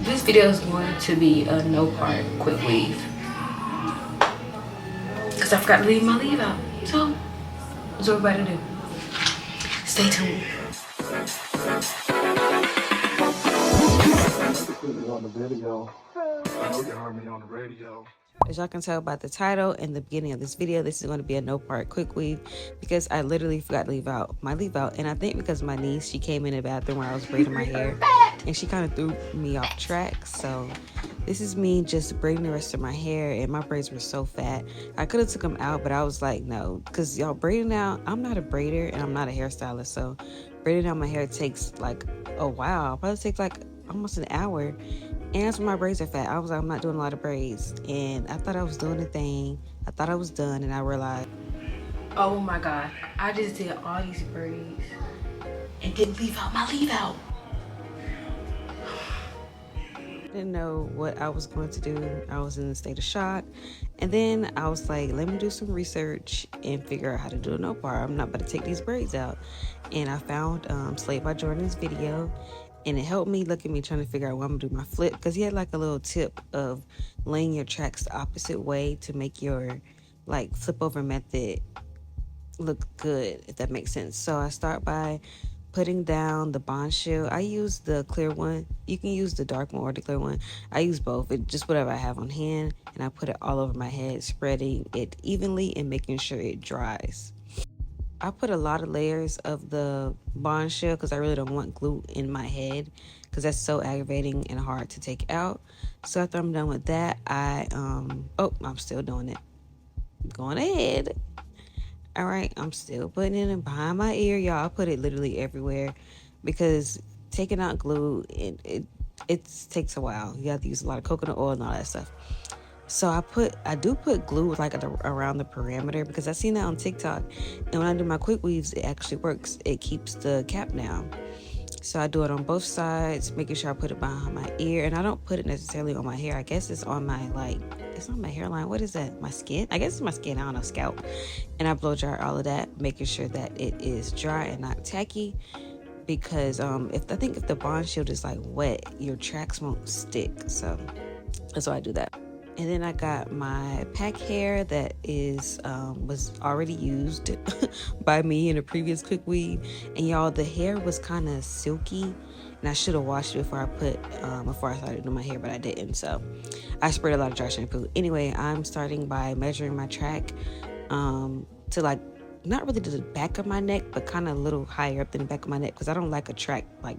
This video is going to be a no part quick weave because I forgot to leave my leave out. So what's everybody do? Stay tuned. On the video. I know you heard me on the radio. As y'all can tell by the title and the beginning of this video, this is going to be a no part quick weave because I literally forgot to leave out my leave out. And I think because my niece, she came in the bathroom where I was braiding my hair and she kind of threw me off track. So this is me just braiding the rest of my hair, and my braids were so fat. I could have took them out, but I was like, no, because y'all braiding out, I'm not a braider and I'm not a hairstylist. So braiding out my hair takes like a while. Probably takes like almost an hour. And that's when my braids are fat. I was like, I'm not doing a lot of braids. And I thought I was doing a thing. I thought I was done, and I realized, Oh my God, I just did all these braids and didn't leave out my leave out. I didn't know what I was going to do. I was in a state of shock. And then I was like, let me do some research and figure out how to do a no part. I'm not about to take these braids out. And I found Slave by Jordan's video. And it helped me look at me trying to figure out what I'm gonna do my flip, because he had like a little tip of laying your tracks the opposite way to make your like flip over method look good, if that makes sense. So I start by putting down the bond shield. I use the clear one. You can use the dark one or the clear one. I use both. It just whatever I have on hand, and I put it all over my head, spreading it evenly and making sure it dries. I put a lot of layers of the bond shield because I really don't want glue in my head because that's so aggravating and hard to take out. So after I'm done with that, I'm still doing it. Going ahead. All right, I'm still putting it in behind my ear, y'all. I put it literally everywhere because taking out glue, it takes a while. You have to use a lot of coconut oil and all that stuff. So I do put glue like around the perimeter because I've seen that on TikTok, and when I do my quick weaves, it actually works. It keeps the cap down. So I do it on both sides, making sure I put it behind my ear, and I don't put it necessarily on my hair. I guess it's on my it's on my hairline. What is that? My skin? I guess it's my skin. I don't know, scalp. And I blow dry all of that, making sure that it is dry and not tacky. Because if the bond shield is like wet, your tracks won't stick. So that's why I do that. And then I got my pack hair that was already used by me in a previous quick weave. And y'all, the hair was kind of silky, and I should have washed it before I started doing my hair, but I didn't. So I sprayed a lot of dry shampoo. Anyway, I'm starting by measuring my track to like not really to the back of my neck, but kind of a little higher up than the back of my neck because I don't like a track like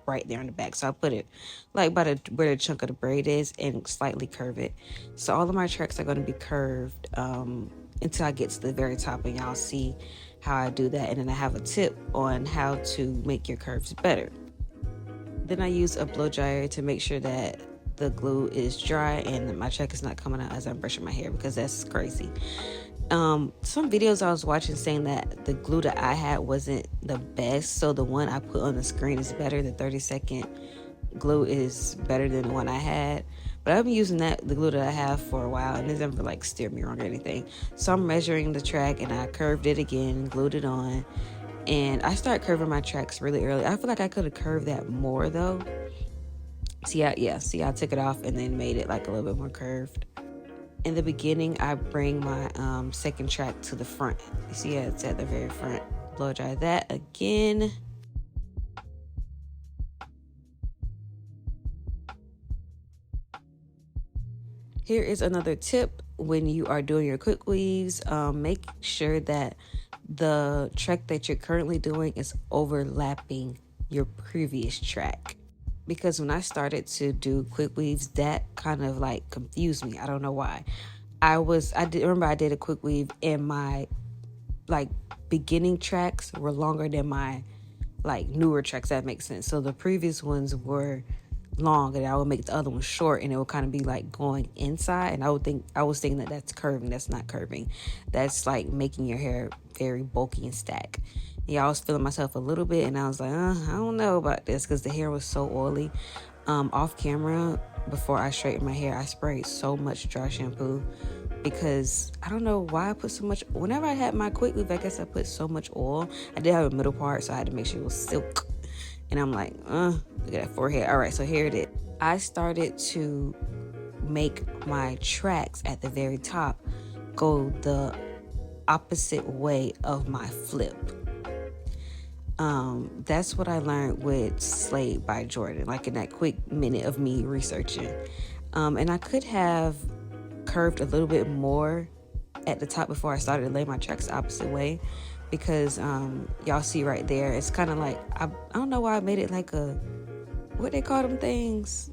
right there in the back. So I put it like by where the chunk of the braid is and slightly curve it. So all of my tracks are going to be curved until I get to the very top, and y'all see how I do that. And then I have a tip on how to make your curves better. Then I use a blow dryer to make sure that the glue is dry and my track is not coming out as I'm brushing my hair, because that's crazy. Some videos I was watching saying that the glue that I had wasn't the best, so the one I put on the screen is better. The 30-second glue is better than the one I had, but I've been using the glue that I have for a while, and it's never like steered me wrong or anything. So I'm measuring the track, and I curved it again and glued it on, and I start curving my tracks really early. I feel like I could have curved that more though. See, I took it off and then made it like a little bit more curved. In the beginning, I bring my second track to the front. You see, it's at the very front. Blow dry that again. Here is another tip when you are doing your quick weaves. Make sure that the track that you're currently doing is overlapping your previous track. Because when I started to do quick weaves, that kind of like confused me. I don't know why. I did a quick weave and my like beginning tracks were longer than my like newer tracks. That makes sense. So the previous ones were long, and I would make the other one short, and it would kind of be like going inside. And I was thinking that that's curving. That's not curving. That's like making your hair very bulky and stack. Yeah, I was feeling myself a little bit, and I was like, I don't know about this, because the hair was so oily. Off camera, before I straightened my hair, I sprayed so much dry shampoo because I don't know why I put so much. Whenever I had my quick weave, I guess I put so much oil. I did have a middle part, so I had to make sure it was silk. And I'm like, look at that forehead. All right, so here it is. I started to make my tracks at the very top go the opposite way of my flip. That's what I learned with Slade by Jordan, like in that quick minute of me researching. And I could have curved a little bit more at the top before I started to lay my tracks the opposite way, because y'all see right there, it's kind of like, I don't know why I made it like a, what they call them things?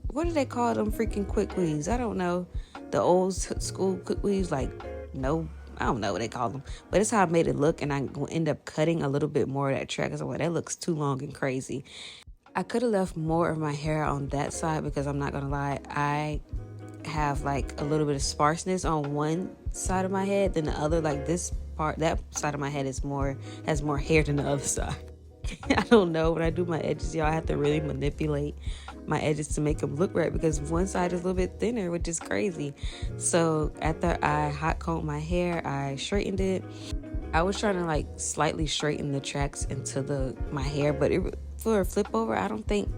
What do they call them freaking Quickweaves? I don't know. The old school Quickweaves, like, no, I don't know what they call them. But it's how I made it look, and I will end up cutting a little bit more of that track. Because I'm like, that looks too long and crazy. I could have left more of my hair on that side, because I'm not going to lie, I have like a little bit of sparseness on one side of my head than the other. Like this part, that side of my head has more hair than the other side. I don't know. When I do my edges, y'all, I have to really manipulate my edges to make them look right, because one side is a little bit thinner, which is crazy. So after I hot combed my hair, I straightened it. I was trying to like slightly straighten the tracks into my hair, but for a flip over, I don't think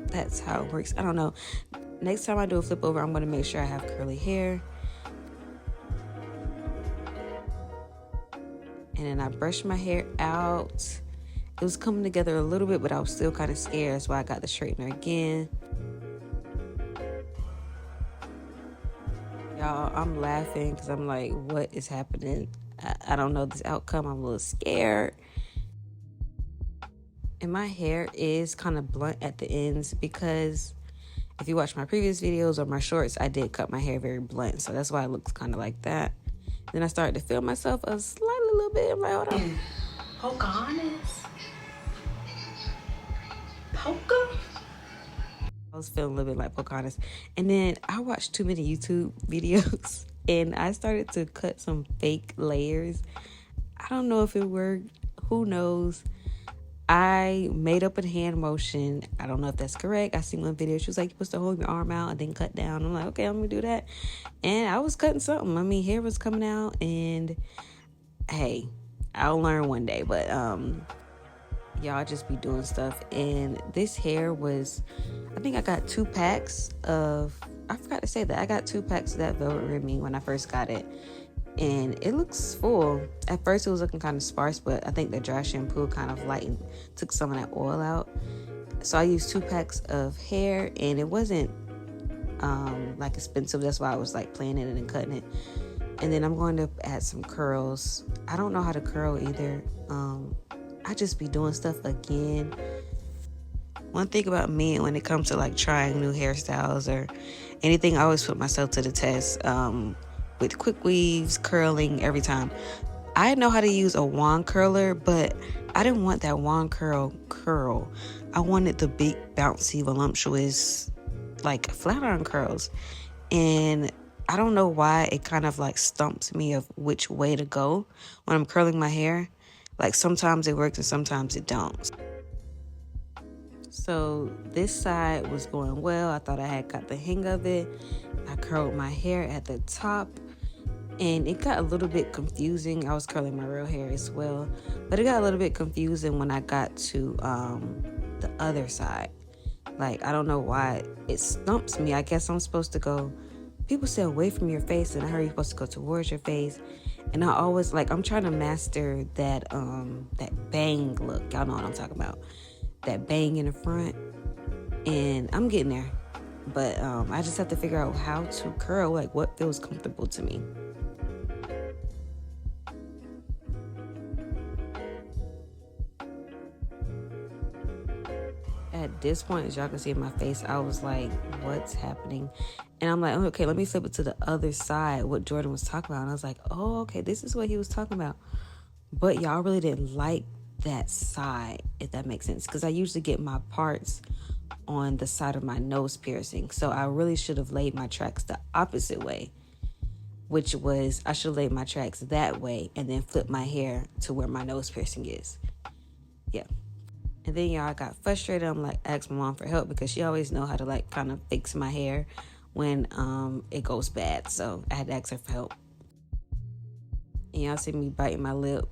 that's how it works. I don't know. Next time I do a flip over, I'm going to make sure I have curly hair. And then I brushed my hair out. It was coming together a little bit, but I was still kind of scared. That's why I got the straightener again. Y'all, I'm laughing because I'm like, what is happening? I don't know this outcome. I'm a little scared. And my hair is kind of blunt at the ends, because if you watch my previous videos or my shorts, I did cut my hair very blunt. So that's why it looks kind of like that. Then I started to feel myself a little bit. I'm like, hold on. Pocahontas. Poca? I was feeling a little bit like Pocahontas. And then I watched too many YouTube videos and I started to cut some fake layers. I don't know if it worked. Who knows? I made up a hand motion. I don't know if that's correct. I seen one video. She was like, you're supposed to hold your arm out and then cut down. I'm like, okay, I'm going to do that. And I was cutting something. I mean, hair was coming out. And hey, I'll learn one day. But y'all just be doing stuff. And this hair was, I think I got 2 packs of, I forgot to say that. I got 2 packs of that Velvet Remy when I first got it. And it looks full. At first it was looking kind of sparse, but I think the dry shampoo kind of lightened, took some of that oil out. So I used 2 packs of hair, and it wasn't like expensive. That's why I was like playing it and cutting it. And then I'm going to add some curls. I don't know how to curl either. I just be doing stuff again. One thing about me when it comes to like trying new hairstyles or anything, I always put myself to the test. With quick weaves, curling, every time. I know how to use a wand curler, but I didn't want that wand curl. I wanted the big, bouncy, voluptuous, like flat iron curls. And I don't know why it kind of like stumps me of which way to go when I'm curling my hair. Like sometimes it works and sometimes it don't. So this side was going well. I thought I had got the hang of it. I curled my hair at the top. And it got a little bit confusing. I was curling my real hair as well. But it got a little bit confusing when I got to the other side. Like, I don't know why it stumps me. I guess I'm supposed to go, people say away from your face, and I heard you're supposed to go towards your face. And I always, like, I'm trying to master that bang look. Y'all know what I'm talking about. That bang in the front. And I'm getting there. But I just have to figure out how to curl, like what feels comfortable to me. At this point, as y'all can see in my face, I was like, what's happening? And I'm like, okay, let me flip it to the other side, what Jordan was talking about. And I was like, oh, okay, this is what he was talking about. But y'all really didn't like that side, if that makes sense. Because I usually get my parts on the side of my nose piercing. So I really should have laid my tracks the opposite way, which was I should have laid my tracks that way and then flip my hair to where my nose piercing is. Yeah. And then y'all, I got frustrated. I'm like, asked my mom for help because she always know how to like kind of fix my hair when it goes bad. So I had to ask her for help. And y'all see me biting my lip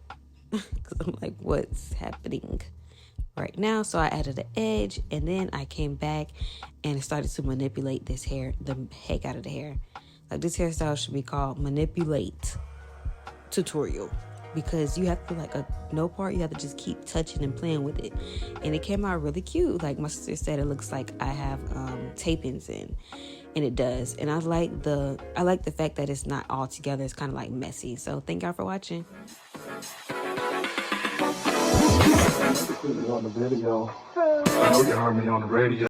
because I'm like, what's happening? right now. So I added an edge, and then I came back and started to manipulate this hair, the heck out of the hair. Like, this hairstyle should be called manipulate tutorial, because you have to, like, no part, you have to just keep touching and playing with it. And it came out really cute. Like my sister said, it looks like I have tape-ins in, and it does. And I like the fact that it's not all together. It's kind of like messy. So thank y'all for watching. On the video. I know you heard me on the radio.